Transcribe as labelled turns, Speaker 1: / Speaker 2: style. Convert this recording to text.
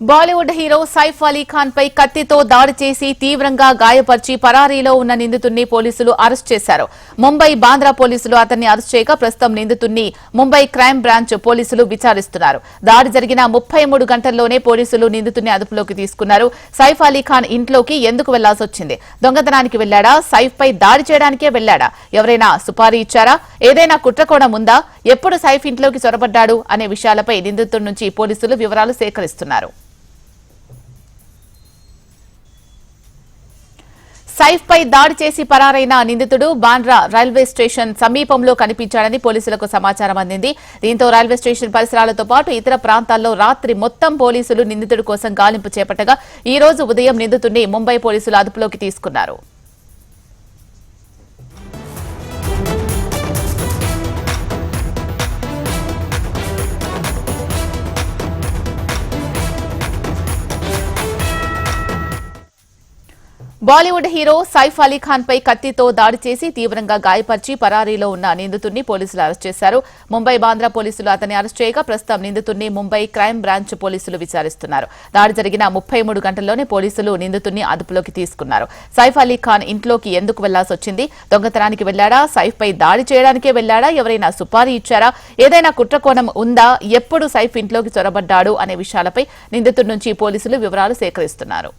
Speaker 1: Bollywood hero Saif Ali Khan పై కత్తితో దాడి చేసి తీవ్రంగా గాయపరిచి పరారీలో ఉన్న నిందితుడిని పోలీసులు అరెస్ట్ చేశారు. ముంబై బాంద్రా పోలీసులు అతన్ని అరెస్ట్ చేయగా ప్రస్తుతం నిందితుడిని ముంబై క్రైమ్ బ్రాంచ్ పోలీసులు విచారిస్తున్నారు. దాడి జరిగిన 33 గంటల్లోనే పోలీసులు నిందితుడిని అదుపులోకి తీసుకున్నారు. సైఫ్ అలీ ఖాన్ ఇంట్లోకి ఎందుకు వెళ్లాల్సి వచ్చింది? దొంగతనానికి వెళ్లాడా? సైఫ్ పై దాడి చేయడానికే వెళ్లాడా? ఎవరైనా సుపారీ ఇచ్చారా? ఏదైనా కుట్రకోణం ఉందా? ఎప్పుడు సైఫ్ ఇంట్లోకి చొరబడ్డాడు అనే విషయాలపై నిందితుడి నుంచి పోలీసులు వివరాలు సేకరిస్తున్నారు. సైఫ్ పై దాడి చేసి పరారైన నిందితుడు బాంద్రా రైల్వే స్టేషన్ సమీపంలో కనిపించాడని పోలీసులకు సమాచారం అందింది. దీంతో రైల్వే స్టేషన్ పరిసరాలతో పాటు ఇతర ప్రాంతాల్లో రాత్రి మొత్తం పోలీసులు నిందితుడి కోసం గాలింపు చేపట్టగా ఈ రోజు ఉదయం నిందితుడిని ముంబై పోలీసులు అదుపులోకి తీసుకున్నారు. బాలీవుడ్ హీరో సైఫ్ అలీ ఖాన్ పై కత్తితో దాడి చేసి తీవ్రంగా గాయపరిచి పరారీలో ఉన్న నిందితుడిని పోలీసులు అరెస్ట్ చేశారు. ముంబై బాంద్రా పోలీసులు అతన్ని అరెస్ట్ చేయగా ప్రస్తుతం నిందితుడిని ముంబై క్రైమ్ బ్రాంచ్ పోలీసులు విచారిస్తున్నారు. దాడి జరిగిన 33 గంటల్లోనే పోలీసులు నిందితుడిని అదుపులోకి తీసుకున్నారు. సైఫ్ అలీ ఖాన్ ఇంట్లోకి ఎందుకు వెళ్లాల్సి వచ్చింది? దొంగతనానికి వెళ్లాడా? సైఫ్ పై దాడి చేయడానికే వెళ్లాడా? ఎవరైనా సుపారీ ఇచ్చారా? ఏదైనా కుట్రకోణం ఉందా? ఎప్పుడు సైఫ్ ఇంట్లోకి చొరబడ్డాడు అనే విషయాలపై నిందితుడి నుంచి పోలీసులు వివరాలు సేకరిస్తున్నారు.